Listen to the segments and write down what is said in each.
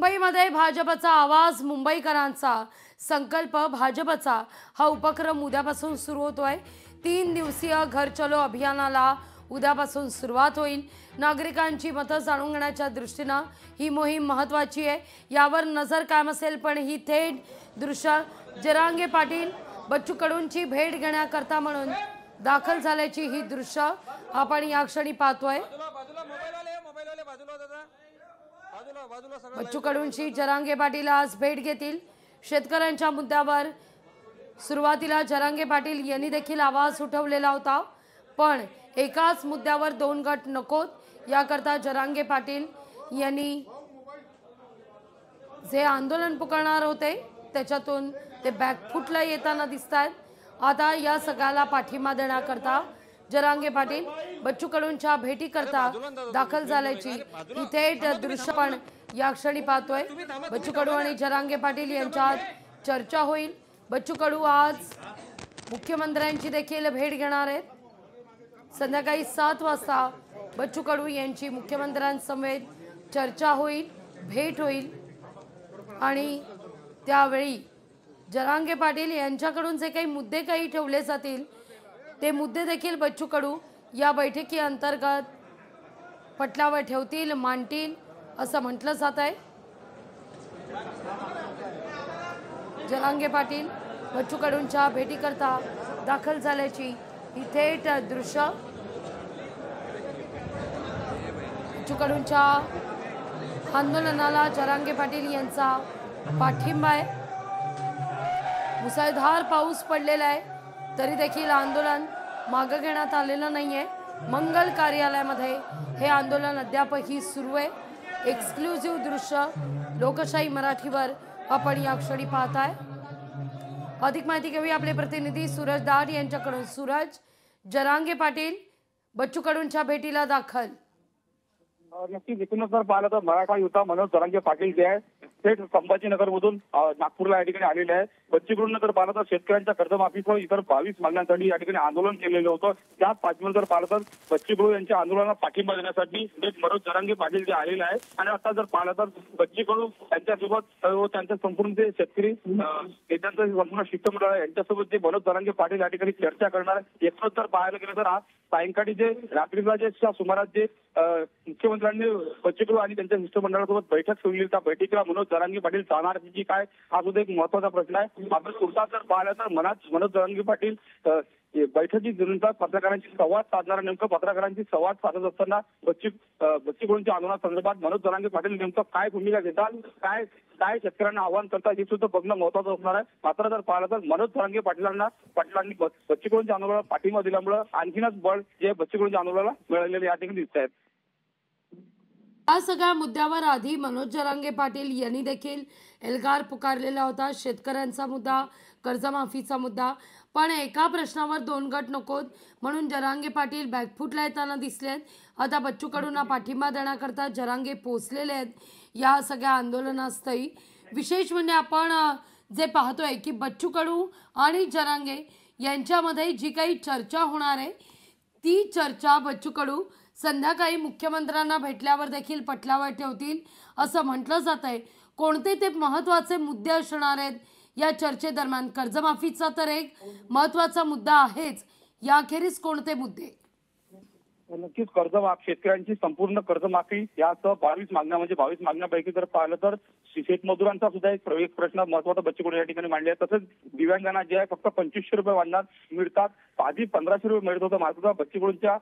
मुंबईमध्ये भाजपचा आवाज, मुंबईकरांचा संकल्प भाजपचा हा उपक्रम उद्यापासून सुरू होतोय। 3 दिवसीय घर चलो अभियानाला उद्यापासून सुरुवात होईल। नागरिकांची मतं जाणून घेण्याच्या दृष्टीने ही मोहीम महत्त्वाची आहे। यावर नजर कायम असेल, पण ही थेट दृश्य जरांगे पाटील बच्चू कडूंची भेट घेण्याकरता म्हणून दाखल झाल्याची ही दृश्य आपण या क्षणी पाहतोय। बच्चू कडूंची जरांगे पाटील आज भेट घेतील। शेतकऱ्यांच्या मुद्द्यावर सुरुवातीला जरांगे पाटील यांनी देखील आवाज उठवलेला होता, पण एकाच मुद्द्यावर 2 गट नकोत याकरता जरांगे पाटील यांनी जे आंदोलन पुकारणार होते त्याच्यातून ते बॅकफुटला येताना दिसतात। आता या सगळ्याला पाठिंबा देण्याकरता जरांगे पाटील बच्चू कडूंच्या भेटी करता दाखल झाल्याची इथे दृश्य पण या क्षणी पाहतोय। बच्चू कडू आणि जरांगे पाटील यांच्यात चर्चा होईल। बच्चू कडू आज मुख्यमंत्र्यांची देखील भेट घेणार आहेत। संध्याकाळी 7 वाजता बच्चू कडू यांची मुख्यमंत्र्यांसमवेत चर्चा होईल, भेट होईल आणि त्यावेळी जरांगे पाटील यांच्याकडून जे काही मुद्दे ठेवले जातील ते मुद्दे देखील बच्चू कडू या बैठकी अंतर्गत पटलावर ठेवतील, मांडतील असं म्हटलं जात आहे। जरांगे पाटील बच्चू कडूंच्या भेटी करता दाखल झाल्याची ही थेट दृश्य बच्चू कडूंच्या आंदोलनाला जरांगे पाटील यांचा पाठिंबा आहे। मुसळधार पाऊस पडलेला आहे तरी देखील आंदोलन मागे घेण्यात आलेलं नाहीये। मंगल कार्यालयामध्ये हे आंदोलन अद्यापही सुरू आहे। एक्सक्लुझिव्ह दृश्य लोकशाही मराठीवर आपण या क्षणी पाहताय। अधिक माहिती घेऊया आपले प्रतिनिधी सूरज दाट यांच्याकडून। सूरज, जरांगे पाटील बच्चू कडूंच्या भेटीला दाखल। नक्की एकूणच जर पाहिलं तर मराठा युवा मनोज जरांगे पाटील जे आहे थेट संभाजीनगर मधून नागपूरला या ठिकाणी आलेले आहे। बच्चू कडूंना जर पाहिलं तर शेतकऱ्यांच्या कर्जमाफीसह इतर 22 मागण्यांसाठी या ठिकाणी आंदोलन केलेलं होतं। त्याच पाठीमागे जर पाहिलं तर बच्चू कडू यांच्या आंदोलनाला पाठिंबा देण्यासाठी थेट मनोज जरांगे पाटील जे आलेले आहे आणि आता जर पाहिलं तर बच्चू कडू यांच्यासोबत त्यांच्या संपूर्ण जे शेतकरी नेत्यांचं संपूर्ण शिष्टमंडळ आहे यांच्यासोबत जे मनोज जरांगे पाटील या ठिकाणी चर्चा करणार आहे। एकूणच जर पाहायला गेलं तर आज सायंकाळी जे रात्रीला जे सुमारास जे मुख्यमंत्र्यांनी बच्चू कडू आणि त्यांच्या शिष्टमंडळासोबत बैठक ठेवली, त्या बैठकीला मनोज जरांगे पाटील जाणार की काय हा सुद्धा एक महत्वाचा प्रश्न आहे। आपण तुर्तास जर पाहिलं तर मनोज जरांगे पाटील बैठकीनंतर पत्रकारांशी संवाद साधणार। नेमकं पत्रकारांशी संवाद साधत असताना बच्चू कडूंच्या आंदोलनासंदर्भात मनोज जरांगे पाटील नेमकं काय भूमिका घेतात, काय शेतकऱ्यांना आव्हान करतात हे सुद्धा बघणं महत्वाचं असणार आहे। मात्र जर पाहिलं तर मनोज जरांगे पाटलांनी बच्चू कडूंच्या आंदोलनाला पाठिंबा दिल्यामुळे आणखीनच बळ जे बच्चू कडूंच्या आंदोलनाला मिळालेले या ठिकाणी दिसत आहेत। या सगळ्या मुद्द्यावर आधी मनोज जरांगे पाटील यांनी देखील एल्गार पुकारलेला होता। शेतकऱ्यांचा मुद्दा, कर्जमाफीचा मुद्दा, पण एका प्रश्नावर 2 गट नकोत म्हणून जरांगे पाटील बॅकफुटला येताना दिसलेत। आता बच्चू कडूंना पाठिंबा देण्याकरता जरांगे पोहोचलेले आहेत या सगळ्या आंदोलनास्थळी। विशेष म्हणजे आपण जे पाहतोय की बच्चू कडू आणि जरांगे यांच्यामध्ये जी काही चर्चा होणार आहे ती चर्चा बच्चू कडू संध्याकाळी मुख्यमंत्र्यांना भेटल्यावर देखील पटलावर ठेवतील असं म्हटलं जात आहे। कोणते ते महत्त्वाचे मुद्दे असणार आहेत या चर्चेदरम्यान? कर्जमाफीचा तर एक महत्त्वाचा मुद्दा आहेच, याखेरीज कोणते मुद्दे? नक्कीच कर्जमाफी, शेतकऱ्यांची संपूर्ण कर्जमाफी यासह 22 मागण्या म्हणजे 22 मागण्यापैकी जर पाहिलं तर शेतमजुरांचा सुद्धा एक प्रश्न महत्वाचा बच्चू कडू या ठिकाणी मांडले आहे। तसंच दिव्यांगांना जे आहे फक्त 2500 रुपये वाढणार मिळतात, आधी 1500 रुपये मिळत होतं। मात्र बच्चू कडूंच्या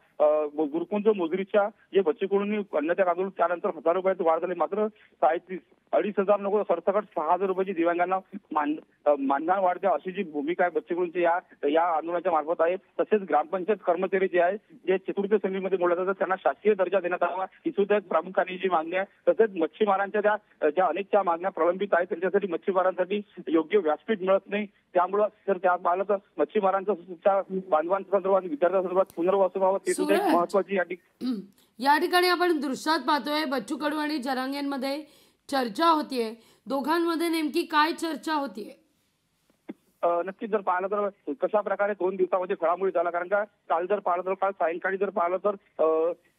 गुरुकुंज मोजरीच्या जे बच्चू कडूंनी अन्नत्याग आंदोलन त्यानंतर 1000 रुपयाची वाढ झाली। मात्र 2,500 नको सरसकट 6000 रुपयाची दिव्यांगांना मानधन वाढते अशी जी भूमिका आहे बच्चू कडूंची या आंदोलनाच्या मार्फत आहे। तसेच ग्रामपंचायत कर्मचारी जे आहे जे चतुर्थ श्रेणीमध्ये मोडले जातात त्यांना शासकीय दर्जा देण्यात यावा ही सुद्धा एक प्रामुख्याने जी मागणी आहे। तसेच मच्छीमारांच्या ज्या अनेकच्या मागण्या प्रलंबित आहेत त्यांच्यासाठी मच्छीमारांसाठी योग्य व्यासपीठ मिळत नाही, त्यामुळे जर त्या पाहिलं तर मच्छीमारांच्या बांधवांसंदर्भात विद्यार्थ्यांसंदर्भात पुनर्वसन व्हावं ते सुद्धा एक महत्वाची या ठिकाणी आपण दृश्यात पाहतोय। बच्चू कडू आणि जरांगेंमध्ये चर्चा होतीये, दोघांमध्ये नेमकी काय चर्चा होतीये? नक्कीच जर पाहिलं तर कशा प्रकारे 2 दिवसामध्ये घडामोडी झाला, कारण का काल सायंकाळी जर पाहिलं तर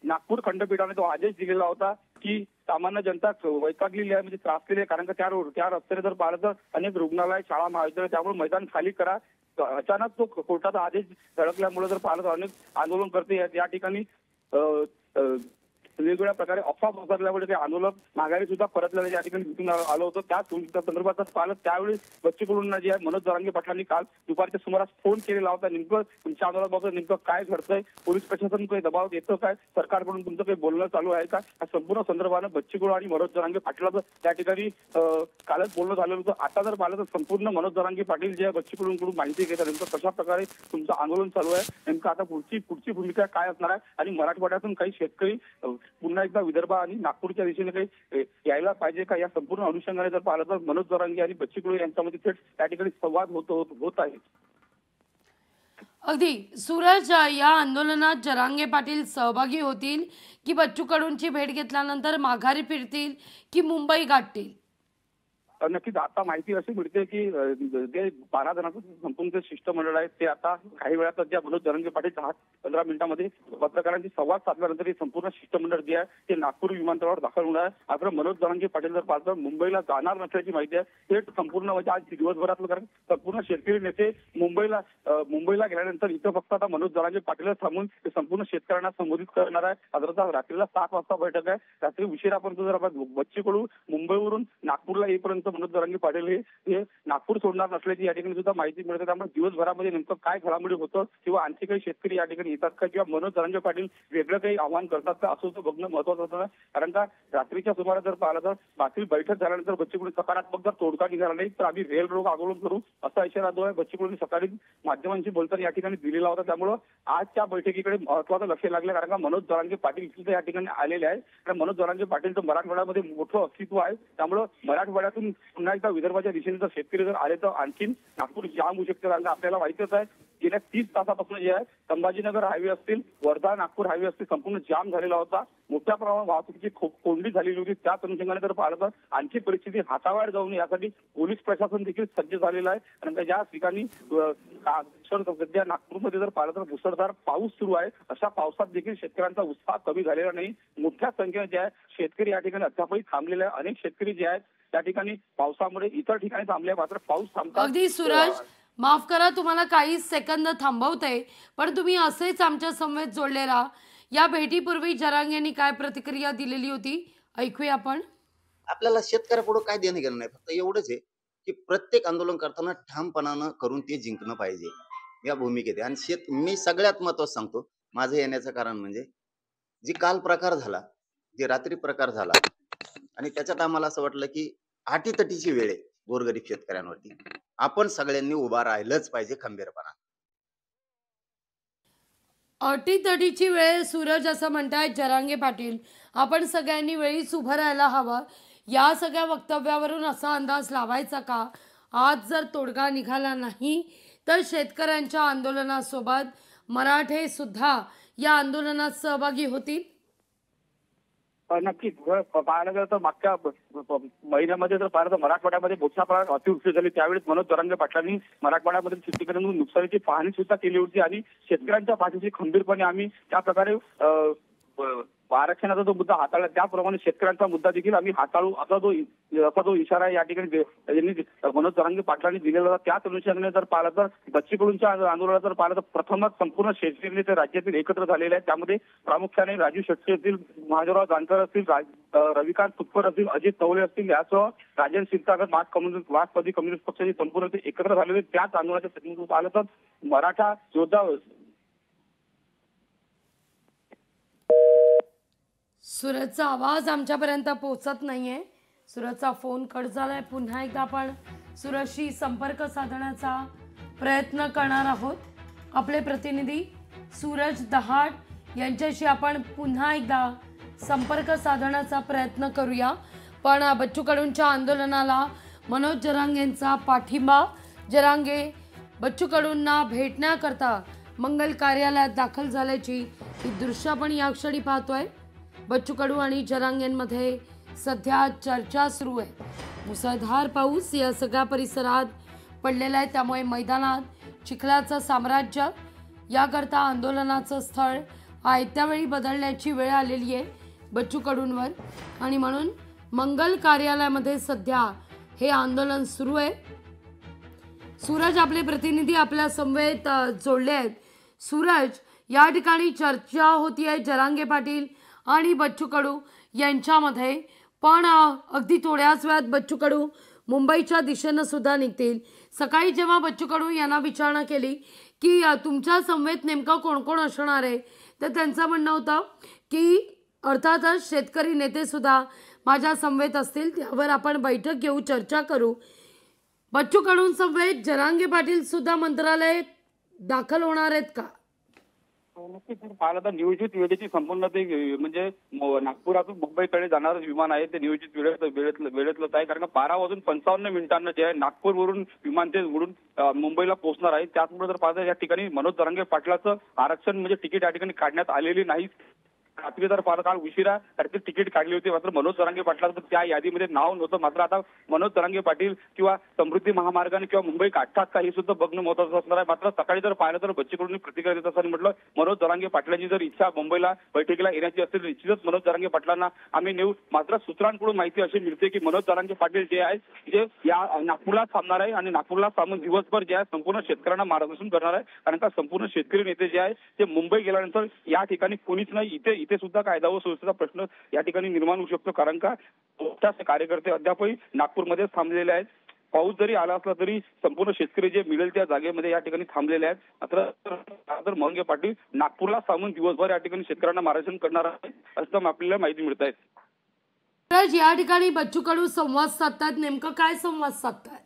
नागपूर खंडपीठाने तो आदेश दिलेला होता की सामान्य जनता वैतागलेली आहे, म्हणजे त्रासलेली आहे. कारण का त्या रस्त्याने जर पाहिलं तर अनेक रुग्णालय, शाळा, महाविद्यालय, त्यामुळे मैदान खाली करा. अचानक तो कोर्टाचा आदेश धडकल्यामुळे जर पाहिलं तर अनेक आंदोलनकर्ते या ठिकाणी वेगवेगळ्या प्रकारे अफवा पसरल्यामुळे ते आंदोलक माघारी सुद्धा परतल्याने या ठिकाणी दिसून आलं होतं. त्या संदर्भातच पाहिलं त्यावेळी बच्चू कडूंना जे आहे मनोज जरांगे पाटलांनी काल दुपारच्या सुमारास फोन केलेला होता. नेमकं तुमच्या आंदोलनाबाबत नेमकं काय घडतंय, पोलीस प्रशासन काही दबाव येतं काय, सरकारकडून तुमचं काही बोलणं चालू आहे का, या संपूर्ण संदर्भानं बच्चू कडू आणि मनोज जरांगे पाटलाचं त्या ठिकाणी कालच बोलणं झालेलं होतं. आता जर पाहिलं तर संपूर्ण मनोज जरांगे पाटील जे आहे बच्चू कडूंकडून माहिती घेतात नेमकं कशा प्रकारे तुमचं आंदोलन चालू आहे, नेमकं आता पुढची भूमिका काय असणार आहे, आणि मराठवाड्यातून काही शेतकरी पुन्हा एकदा विदर्भ आणि नागपूरच्या दिशेने काही यायला पाहिजे का, या संपूर्ण अनुषंगाने जर पाहिलं तर मनोज जरांगे आणि बच्चू कडू यांच्यामध्ये थेट त्या ठिकाणी संवाद होत आहे. अगदी सूरज, या आंदोलनात जरांगे पाटील सहभागी होतील की बच्चू कडूंची भेट घेतल्यानंतर माघारी फिरतील की मुंबई गाठतील? नक्कीच आता माहिती अशी मिळते की जे 12 जणांचं संपूर्ण जे शिष्टमंडळ आहे ते आता काही वेळात ज्या मनोज जरांगे पाटील 10-15 मिनिटांमध्ये पत्रकारांशी संवाद साधल्यानंतर हे संपूर्ण शिष्टमंडळ जे आहे ते नागपूर विमानतळावर दाखल होणार आहे. मात्र मनोज जरांगे पाटील जर पाहतो मुंबईला जाणार नसल्याची माहिती आहे. हे संपूर्ण म्हणजे आज दिवसभरातलं, कारण संपूर्ण शेतकरी नेते मुंबईला गेल्यानंतर इथं फक्त आता मनोज जरांगे पाटीलच थांबून ते संपूर्ण शेतकऱ्यांना संबोधित करणार आहे. आता रात्रीला 7 वाजता बैठक आहे. रात्री उशिरापर्यंत जर आपण बच्चू कडू मुंबईवरून नागपूरला येईपर्यंत मनोज जरांगे पाटील हे नागपूर सोडणार नसल्याची या ठिकाणी सुद्धा माहिती मिळते. त्यामुळे दिवसभरामध्ये नेमकं काय घडामोडी होतं किंवा आणखी काही शेतकरी या ठिकाणी येतात का, किंवा मनोज जरांगे पाटील वेगळं काही आव्हान करतात का, असं बघणं महत्वाचं होतं. कारण का रात्रीच्या सुमारास जर पाहिलं तर बाकी बैठक झाल्यानंतर बच्चू कडू सकारात्मक जर तोडगा निघाला नाही तर आम्ही रेल रोग आंदोलन करू असा इशारा जो आहे बच्चू कडूंनी सकाळी माध्यमांशी बोलताना या ठिकाणी दिलेला होता. त्यामुळे आजच्या बैठकीकडे महत्वाचं लक्ष लागलं, कारण का मनोज जरांगे पाटील इथे या ठिकाणी आलेले आहे. कारण मनोज जरांगे पाटीलचं मराठवाड्यामध्ये मोठं अस्तित्व आहे. त्यामुळे मराठवाड्यातून पुन्हा एकदा विदर्भाच्या दिशेने जर शेतकरी जर आले तर आणखीन नागपूर जाम होऊ शकते. कारण आपल्याला माहितीच आहे गेल्या 30 तासापासून जे आहे संभाजीनगर हायवे असतील, वर्धा नागपूर हायवे असतील, संपूर्ण जाम झालेला होता. मोठ्या प्रमाणात वाहतुकीची कोंडी झालेली होती. त्याच अनुषंगाने जर पाहिलं तर आणखी परिस्थिती हाताबाहेर जाऊ नये यासाठी पोलीस प्रशासन देखील सज्ज झालेलं आहे. कारण का ज्या ठिकाणी सध्या नागपूरमध्ये जर पाहिलं तर मुसळधार पाऊस सुरू आहे. अशा पावसात देखील शेतकऱ्यांचा उत्साह कमी झालेला नाही. मोठ्या संख्येने जे आहे शेतकरी या ठिकाणी अद्यापही थांबलेले आहे. अनेक शेतकरी जे आहेत त्या ठिकाणी पावसामुळे इतर ठिकाणी थांबले, मात्र पाऊस थांबतात. अगदी सूरज, माफ करा तुम्हाला काही सेकंद थांबवते, पण तुम्ही असेच आमच्या समवेत जोडले राहा. या भेटीपूर्वी जरांगेंनी काय प्रतिक्रिया दिलेली होती ऐकूया आपण. आपल्याला शेतकऱ्यापुढे काय देणं घेणं नाही, फक्त एवढंच आहे की प्रत्येक आंदोलन करताना ठामपणानं करून ते जिंकणं पाहिजे या भूमिकेत. आणि मी सगळ्यात महत्त्वाचं सांगतो, माझं येण्याचं कारण म्हणजे जी काल प्रकार झाला, जे रात्री प्रकार झाला, आणि त्याच्यात आम्हाला असं वाटलं की अटीतटीची वेळ आहे गोरगरीब शेतकऱ्यांवरती. आपण सगळ्यांनी उभा राहिलंच पाहिजे खंबीरपणा. अटीतटीची वेळ, सूरज असं म्हणतायत जरांगे पाटील. आपण सगळ्यांनी वेळीच उभं राहायला हवं. या सगळ्या वक्तव्यावरून असा अंदाज लावायचा का आज जर तोडगा निघाला नाही तर शेतकऱ्यांच्या आंदोलनासोबत मराठे सुद्धा या आंदोलनात सहभागी होतील? नक्कीच पाहायला गेलं तर मागच्या महिन्यामध्ये जर पाहिलं तर मराठवाड्यामध्ये मोठ्या प्रमाणात अतिवृष्टी झाली. त्यावेळेस मनोज जरांगे पाटलांनी मराठवाड्यामध्ये शेतकऱ्यांना नुकसानीची पाहणी सुद्धा केली होती आणि शेतकऱ्यांच्या पाठीशी खंबीरपणे आम्ही त्या प्रकारे आरक्षणाचा जो मुद्दा हाताळला त्याप्रमाणे शेतकऱ्यांचा मुद्दा देखील आम्ही हाताळू असा जो इशारा या ठिकाणी यांनी मनोज जरांगे पाटलांनी दिलेला होता. त्याच अनुषंगाने जर पाहिलं तर बच्चू कडूंच्या आंदोलनात जर पाहिलं तर प्रथमच संपूर्ण शेतकरी नेते राज्यातील एकत्र झालेले आहेत. त्यामध्ये प्रामुख्याने राजू शेट्टी असतील, महादेवराव जानकर असतील, रविकांत तुपकर असतील, अजित तवले असतील, यासह राजन क्षीरसागर मार्क्सवादी कम्युनिस्ट पक्षाचे संपूर्ण ते एकत्र झालेले. त्याच आंदोलनाच्या पाहिलं तर मराठा योद्धा सूरजचा आवाज आमच्यापर्यंत पोहोचत नाहीये. सूरजचा फोन कट झालाय. पुन्हा एकदा आपण सूरजशी संपर्क साधण्याचा प्रयत्न करणार आहोत. आपले प्रतिनिधी सूरज दहाड यांच्याशी आपण पुन्हा एकदा संपर्क साधण्याचा प्रयत्न करूया. पण बच्चू कडूंच्या आंदोलनाला मनोज जरांगेंचा पाठिंबा. जरांगे बच्चू कडूंना भेटण्याकरता मंगल कार्यालयात दाखल झाल्याची ही दृश्य आपण या क्षणी पाहतोय. बच्चू कडू आणि जरांगेंमध्ये सध्या चर्चा सुरू आहे. मुसळधार पाऊस या सगळ्या परिसरात पडलेला आहे. त्यामुळे मैदानात चिखलाचं साम्राज्य. याकरता आंदोलनाचं स्थळ आयत्या वेळी बदलण्याची वेळ आलेली आहे. बच्चू कडूंवर आणि म्हणून मंगल कार्यालयामध्ये सध्या हे आंदोलन सुरू आहे। सूरज आपले प्रतिनिधी आपल्या समवेत जोडले आहेत। सूरज, या ठिकाणी चर्चा होती आहे जरांगे पाटील आणि बच्चू कडू यांच्यामध्ये, पण अगदी थोड्याच वेळात बच्चू कडू मुंबईच्या दिशेनं सुद्धा निघतील। सकाळी जेव्हा बच्चू कडू यांना विचारणा केली की तुमच्या समवेत नेमकं कोण कोण असणार आहे, तर त्यांचं म्हणणं होतं की अर्थातच शेतकरी नेते सुद्धा माझ्या समवेत असतील, त्यावर आपण बैठक घेऊ, चर्चा करू। बच्चू कडू समवेत जरांगे पाटील सुद्धा मंत्रालयात दाखल होणार आहेत का? नक्कीच जर पाहिलं तर नियोजित वेळेची संपूर्ण ते म्हणजे नागपुरातून मुंबईकडे जाणारं विमान आहे ते नियोजित वेळेतलंच आहे, कारण का 12:55 जे आहे नागपूरवरून विमान ते उडून मुंबईला पोहोचणार आहे। त्याचमुळे जर पाहिलं या ठिकाणी मनोज जरांगे पाटलाचं आरक्षण म्हणजे तिकीट या ठिकाणी काढण्यात आलेली नाही। रात्री जर पाहिलं काल उशिरा त्याची तिकीट काढली होती, मात्र मनोज जरांगे पाटलाचं त्या यादीमध्ये नाव नव्हतं। मात्र आता मनोज जरांगे पाटील किंवा समृद्धी महामार्गाने किंवा मुंबई काढतात का हे सुद्धा बघणं महत्त्वाचं असणार आहे। मात्र सकाळी जर पाहिलं तर बच्चू कडूंनी प्रतिक्रिया देत असताना म्हटलं, मनोज जरांगे पाटलांची जर इच्छा मुंबईला बैठकीला येण्याची असेल निश्चितच मनोज जरांगे पाटलांना आम्ही नेऊ। मात्र सूत्रांकडून माहिती अशी मिळते की मनोज जरांगे पाटील जे आहे जे या नागपूरला थांबणार आहे आणि नागपूरला थांबून दिवसभर जे आहे संपूर्ण शेतकऱ्यांना मार्गदर्शन करणार आहे, कारण का संपूर्ण शेतकरी नेते जे आहे ते मुंबई गेल्यानंतर या ठिकाणी कोणीच नाही, इथे सुद्धा कायदा व सुव्यवस्थेचा प्रश्न या ठिकाणी निर्माण होऊ शकतो, कारण का मोठे कार्यकर्ते अद्यापही नागपूरमध्ये थांबलेले आहेत। पाऊस जरी आला असला तरी संपूर्ण शेतकरी जे मिळेल त्या जागेमध्ये या ठिकाणी थांबलेले आहेत। मात्र जरांगे पाटील नागपूरला थांबून दिवसभर या ठिकाणी शेतकऱ्यांना मार्गदर्शन करणार आहे असं आपल्याला माहिती मिळत आहे। सूरज, या ठिकाणी बच्चू कडू संवाद साधतात, नेमकं काय संवाद साधतात?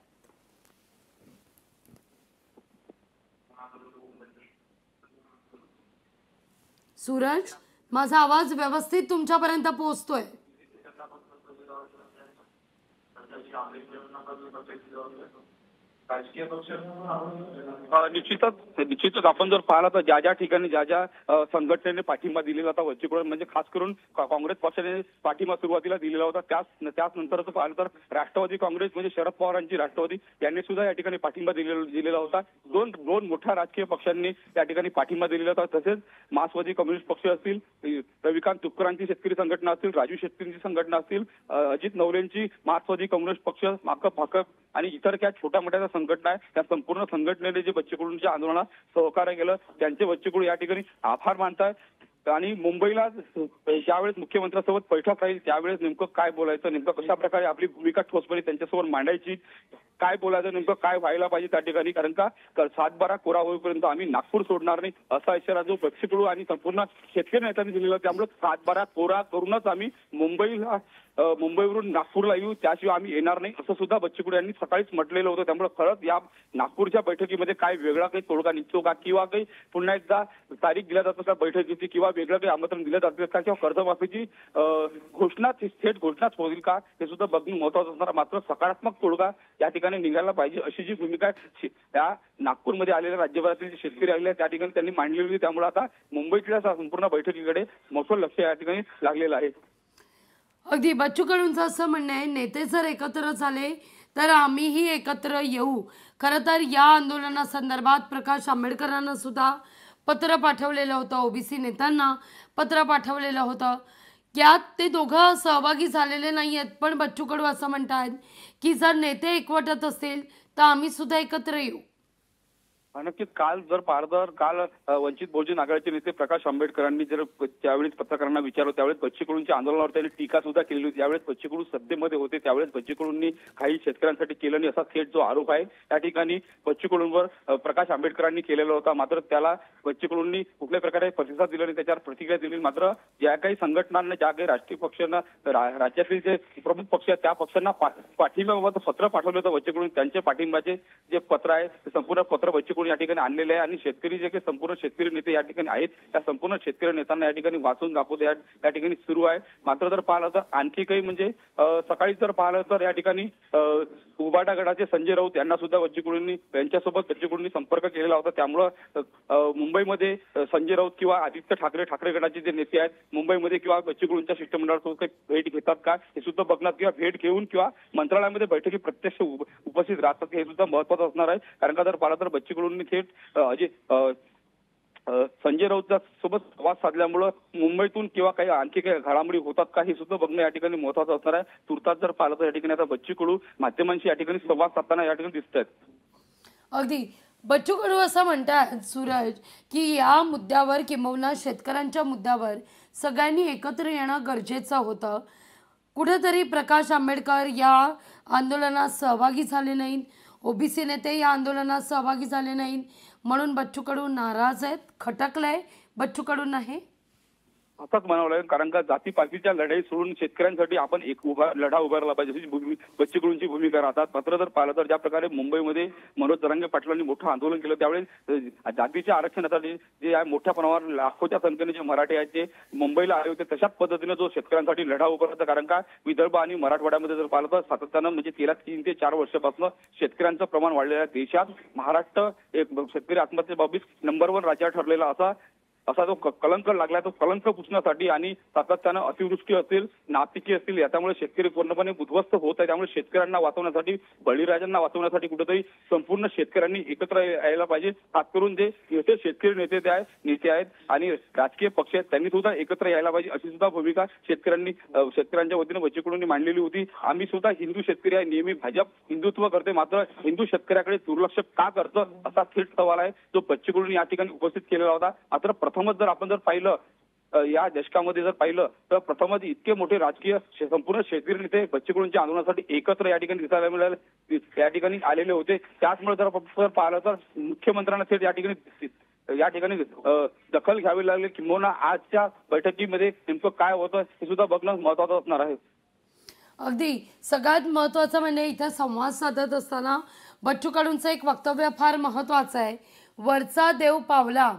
सूरज, माझा आवाज व्यवस्थित तुमच्यापर्यंत पोहोचतोय? निश्चितच आपण जर पाहिलं तर ज्या ठिकाणी ज्या संघटनेने पाठिंबा दिलेला होता बच्चू कडू म्हणजे खास करून काँग्रेस पक्षाने पाठिंबा सुरुवातीला दिलेला होता, त्याच नंतर पाहिलं तर राष्ट्रवादी काँग्रेस म्हणजे शरद पवारांची राष्ट्रवादी यांनी सुद्धा या ठिकाणी पाठिंबा दिलेला होता। दोन मोठ्या राजकीय पक्षांनी या ठिकाणी पाठिंबा दिलेला होता। तसेच मार्क्सवादी कम्युनिस्ट पक्ष असतील, रविकांत तुपकरांची शेतकरी संघटना असतील, राजू शेट्टींची संघटना असतील, अजित नवलेंची मार्क्सवादी कम्युनिस्ट पक्ष, माकप आणि इतर त्या छोट्या मोठ्या संघटना आहे, त्या संपूर्ण संघटनेने जे बच्चू कडूंच्या आंदोलनात सहकार्य केलं त्यांचे बच्चू कडू या ठिकाणी आभार मानतात। आणि मुंबईला ज्यावेळेस मुख्यमंत्र्यांसोबत बैठक राहील त्यावेळेस नेमकं काय बोलायचं, नेमकं कशा प्रकारे आपली भूमिका ठोसपणे त्यांच्यासमोर मांडायची, काय बोलायचं, नेमकं काय व्हायला पाहिजे त्या ठिकाणी, कारण का 7-12 कोरा होईपर्यंत आम्ही नागपूर सोडणार नाही असा इशारा जो बच्चू कडू आणि संपूर्ण शेतकरी नेत्यांनी दिलेला, त्यामुळे 7-12 कोरा करूनच आम्ही मुंबईवरून नागपूरला येऊ, त्याशिवाय आम्ही येणार नाही असं सुद्धा बच्चू कडू यांनी सकाळीच म्हटलेलं होतं। त्यामुळे खरंच या नागपूरच्या बैठकीमध्ये काय वेगळा काही तोडगा निघतो का, किंवा काही पुन्हा एकदा तारीख दिल्या जातं का बैठकीची, किंवा वेगळं काही आमंत्रण दिलं जातं का, किंवा कर्जमाफीची थेट घोषणाच होईल का, हे सुद्धा बघणं महत्त्वाचं असणार। मात्र सकारात्मक तोडगा या ठिकाणी निघायला पाहिजे अशी जी भूमिका त्या नागपूरमध्ये आलेल्या राज्यभरातील जे शेतकरी आलेले त्या ठिकाणी त्यांनी मांडलेली होती। त्यामुळे आता मुंबईतल्या संपूर्ण बैठकीकडे मोठं लक्ष या ठिकाणी लागलेलं आहे। अगदी बच्चू कडूंचं असं म्हणणं आहे, नेते जर एकत्र झाले तर आम्हीही एकत्र येऊ। खरं तर या आंदोलनासंदर्भात प्रकाश आंबेडकरांना सुद्धा पत्र पाठवलेलं होतं, ओबीसी नेत्यांना पत्र पाठवलेलं होतं, यात ते दोघं सहभागी झालेले नाही आहेत। पण बच्चू कडू असं म्हणतात की जर नेते एकवटत असतील तर आम्ही सुद्धा एकत्र येऊ। नक्कीच काल जर पाहिलं तर काल वंचित बहुजन आघाडीचे नेते प्रकाश आंबेडकरांनी जर त्यावेळेस पत्रकारांना विचारलं त्यावेळेस बच्चू कडूंच्या आंदोलनावर त्यांनी टीका सुद्धा केली होती। त्यावेळेस बच्चू कडू सत्तेमध्ये होते, त्यावेळेस बच्चू कडूंनी काही शेतकऱ्यांसाठी केलं नाही असा थेट जो आरोप आहे त्या ठिकाणी बच्चू कडूंवर प्रकाश आंबेडकरांनी केलेला होता। मात्र त्याला बच्चू कडूंनी कुठल्या प्रकारे प्रतिसाद दिला नाही, त्याच्यावर प्रतिक्रिया दिली। मात्र ज्या काही संघटनांना, ज्या काही राष्ट्रीय पक्षांना, राज्यातील जे प्रमुख पक्ष आहेत त्या पक्षांना पाठिंबाबाबत पत्र पाठवलं होतं बच्चू कडू, त्यांचे पाठिंबाचे जे पत्र आहे ते संपूर्ण पत्र बच्चू कडू या ठिकाणी आणलेले आहे। आणि शेतकरी जे काही संपूर्ण शेतकरी नेते या ठिकाणी आहेत त्या संपूर्ण शेतकरी नेत्यांना या ठिकाणी वाचून दाखवते या ठिकाणी सुरू आहे। मात्र जर पाहिलं तर आणखी काही म्हणजे सकाळी जर पाहिलं तर या ठिकाणी उबाटा गटाचे संजय राऊत यांना सुद्धा बच्चू कडूंनी यांच्यासोबत बच्चू कडूंनी संपर्क केलेला होता। त्यामुळं मुंबईमध्ये संजय राऊत किंवा आदित्य ठाकरे गटाचे जे नेते आहेत मुंबईमध्ये किंवा बच्चू कडूंच्या शिष्टमंडळासोबत काही भेट घेतात का हे सुद्धा बघणार, किंवा भेट घेऊन किंवा मंत्रालयामध्ये बैठकी प्रत्यक्ष उपस्थित राहतात हे सुद्धा महत्त्वाचं असणार आहे। कारण का जर पाहिलं तर बच्चू कडूंनी थेट संजय राऊत सोबत संवाद साधल्यामुळं मुंबईतून किंवा काही आणखी काही घडामोडी होतात का हे सुद्धा बघणं या ठिकाणी महत्वाचं असणार आहे. तुर्तास जर पाहिलं तर या ठिकाणी आता बच्चू कडू माध्यमांशी या ठिकाणी संवाद साधताना या ठिकाणी दिसत आहेत. अगदी बच्चू कडू असं म्हणतात सूरज की या मुद्द्यावर किंबहुना शेतकऱ्यांच्या मुद्द्यावर सगळ्यांनी एकत्र येणं गरजेचं होतं. कुठेतरी प्रकाश आंबेडकर या आंदोलनात सहभागी झाले नाहीत, ओबीसी नेते या आंदोलनात सहभागी झाले नाहीत, म्हणून बच्चू कडू नाराज आहेत, खटकलंय बच्चू कडू नाही असंच म्हणावं लागेल. कारण का जातीपातीच्या लढाई सोडून शेतकऱ्यांसाठी आपण एक लढा उभारला पाहिजे अशी बच्चू कडूंची भूमिका राहतात. मात्र जर पाहिलं तर ज्या प्रकारे मुंबईमध्ये मनोज जरांगे पाटलांनी मोठं आंदोलन केलं त्यावेळेस जातीच्या आरक्षणासाठी जे आहे मोठ्या प्रमाणावर लाखोच्या संख्येने जे मराठी आहेत ते मुंबईला आले होते. तशाच पद्धतीने जो शेतकऱ्यांसाठी लढा उभारला. कारण का विदर्भ आणि मराठवाड्यामध्ये जर पाहिलं तर सातत्यानं म्हणजे 3 ते 4 वर्षापासून शेतकऱ्यांचं प्रमाण वाढलेलं आहे. देशात महाराष्ट्र एक शेतकरी आत्महत्या बाबतीत नंबर 1 राज्य ठरलेला असा जो कलंक लागला तो कलंक पुसण्यासाठी आणि सातत्यानं अतिवृष्टी असेल नापिकी असतील याच्यामुळे शेतकरी पूर्णपणे उद्ध्वस्त होत आहे. त्यामुळे शेतकऱ्यांना वाचवण्यासाठी बळीराजांना वाचवण्यासाठी कुठेतरी संपूर्ण शेतकऱ्यांनी एकत्र यायला पाहिजे. खास करून जे येथे शेतकरी नेते आहेत आणि राजकीय पक्ष आहेत त्यांनी सुद्धा एकत्र यायला पाहिजे अशी सुद्धा भूमिका शेतकऱ्यांच्या वतीने बच्चू कडूंनी मांडलेली होती. आम्ही सुद्धा हिंदू शेतकरी आहे, नेहमी भाजप हिंदुत्व करते मात्र हिंदू शेतकऱ्याकडे दुर्लक्ष का करतं असा थेट सवाल आहे जो बच्चू कडूंनी या ठिकाणी उपस्थित केलेला होता. मात्र प्रथमच जर आपण पाहिलं या दशकामध्ये जर पाहिलं तर प्रथमच इतके मोठे राजकीय संपूर्ण शेतकरी नेते बच्चू कडूंच्या आंदोलनासाठी एकत्र या ठिकाणी दिसायला मिळाले या ठिकाणी आलेले होते. त्याचमुळे जर पाहिलं तर मुख्यमंत्र्यांना थेट या ठिकाणी दखल घ्यावी लागली. किंबहुना आजच्या बैठकीमध्ये नेमकं काय होतं हे सुद्धा बघणं महत्वाचं असणार आहे. अगदी सगळ्यात महत्त्वाचं म्हणजे इथं संवाद साधत असताना बच्चू कडूंचं एक वक्तव्य फार महत्त्वाचं आहे. वरचा देव पावला,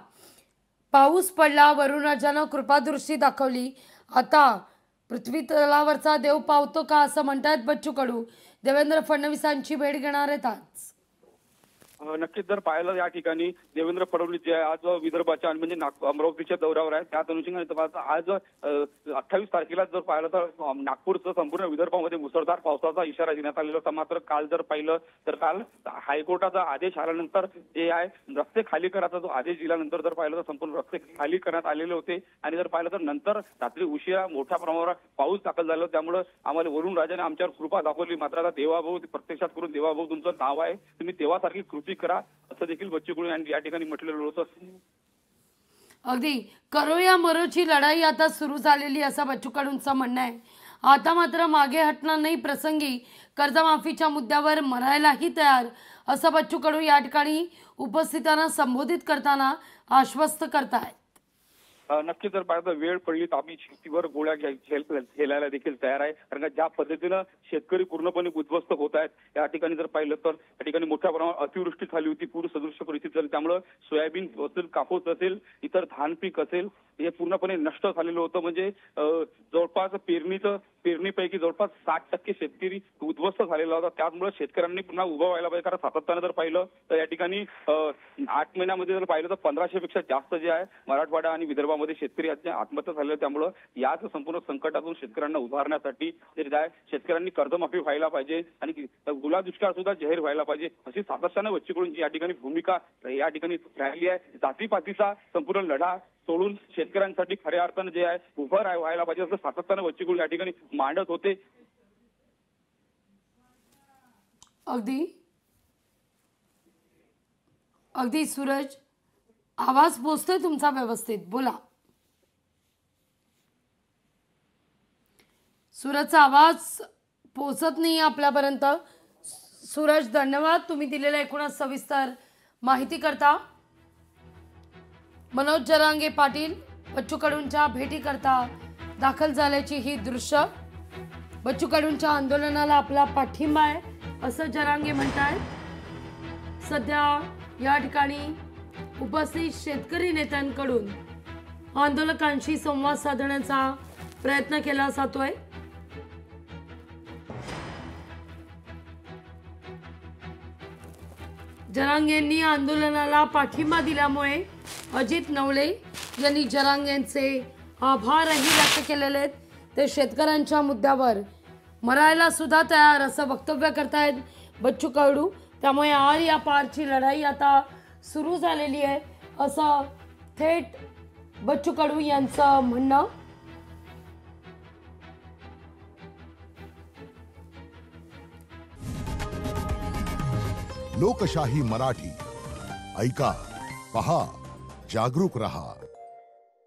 पाऊस पडला, वरुणराजानं कृपादृष्टी दाखवली, आता पृथ्वी तलावरचा देव पावतो का असं म्हणतात बच्चू कडू. देवेंद्र फडणवीसांची भेट घेणार आहेत आज. नक्कीच जर पाहिलं या ठिकाणी देवेंद्र फडणवीस जे आज विदर्भाच्या म्हणजे अमरावतीच्या दौऱ्यावर आहे त्याच अनुषंगाने आज 28 तारखेला जर पाहिलं तर नागपूरचं संपूर्ण विदर्भामध्ये मुसळधार पावसाचा इशारा देण्यात आलेला होता. मात्र काल जर पाहिलं तर काल हायकोर्टाचा आदेश आल्यानंतर जे आहे रस्ते खाली करायचा जो आदेश दिल्यानंतर जर पाहिलं तर संपूर्ण रस्ते खाली करण्यात आलेले होते आणि जर पाहिलं तर नंतर रात्री उशिरा मोठ्या प्रमाणावर पाऊस दाखल झाला. त्यामुळे आम्हाला वरुण राजाने आमच्यावर कृपा दाखवली. मात्र आता देवाभाऊ प्रत्यक्षात करून देवाभाऊ तुमचं नाव आहे, तुम्ही देवासारखी कृती करा असं देखील बच्चू कडू यांनी या ठिकाणी म्हटलेलं होतं. अगदी करो या मरोची लढाई आता सुरू झालेली असं बच्चू कडूंचं म्हणणं आहे. आता मात्र मागे हटणार नाही, प्रसंगी कर्जमाफीच्या मुद्द्यावर मरायलाही तयार असं बच्चू कडू या ठिकाणी उपस्थितांना संबोधित करताना आश्वस्त करतायत. नक्की जर पाहिलं वेळ पडली तर आम्ही शेतीवर गोळ्या झेलायला देखील तयार आहे. कारण का ज्या पद्धतीनं शेतकरी पूर्णपणे उद्ध्वस्त होत आहेत या ठिकाणी जर पाहिलं तर या ठिकाणी मोठ्या प्रमाणावर अतिवृष्टी झाली होती, पूर सदृश्य परिस्थिती झाली. त्यामुळे सोयाबीन असेल, कापूस असेल, इतर धान पीक असेल हे पूर्णपणे नष्ट झालेलं होतं. म्हणजे जवळपास पेरणीपैकी जवळपास 60% शेतकरी उद्ध्वस्त झालेला होता. त्यामुळे शेतकऱ्यांनी पुन्हा उभं व्हायला पाहिजे. कारण सातत्यानं जर पाहिलं तर या ठिकाणी 8 महिन्यामध्ये जर पाहिलं तर 1500 पेक्षा जास्त जे आहे मराठवाडा आणि विदर्भामध्ये शेतकरी आत्महत्या झालेल्या. त्यामुळे याच संपूर्ण संकटातून शेतकऱ्यांना उभारण्यासाठी शेतकऱ्यांनी कर्जमाफी व्हायला पाहिजे आणि ओला दुष्काळ सुद्धा जाहीर व्हायला पाहिजे अशी सातत्यानं बच्चू कडूंची या ठिकाणी भूमिका या ठिकाणी राहिली आहे. जातीपातीचा संपूर्ण लढा सोडून शेतकऱ्यांसाठी खऱ्या अर्थानं जे आहे उभं व्हायला पाहिजे असं सातत्यानं बच्चू कडू या ठिकाणी मांडत होते. अगदी सूरज, आवाज पोचतोय तुमचा व्यवस्थित, बोला. सूरजचा आवाज पोचत नाही आपल्यापर्यंत. सूरज धन्यवाद तुम्ही दिलेल्या एकूणच सविस्तर माहिती करता. मनोज जरांगे पाटील बच्चू कडूंच्या भेटी करता दाखल झाल्याची ही दृश्य. बच्चू कडूंच्या आंदोलनाला आपला पाठिंबा आहे असं जरांगे म्हणतायत. सध्या या ठिकाणी उपस्थित शेतकरी नेत्यांकडून आंदोलकांशी संवाद साधण्याचा प्रयत्न केला जातोय. जरांगेंनी आंदोलनाला पाठिंबा दिल्यामुळे अजित नवले यांनी जरांगेंचे आभारही व्यक्त केलेले आहेत. ते शेतकऱ्यांच्या मुद्द्यावर मरायला सुद्धा तयार असं वक्तव्य करतायत बच्चू कडू. त्यामुळे आर या पारची लढाई आता सुरू झालेली आहे असं थेट बच्चू कडू यांचं म्हणणं. लोकशाही मराठी ऐका, पहा, जागरूक रहा.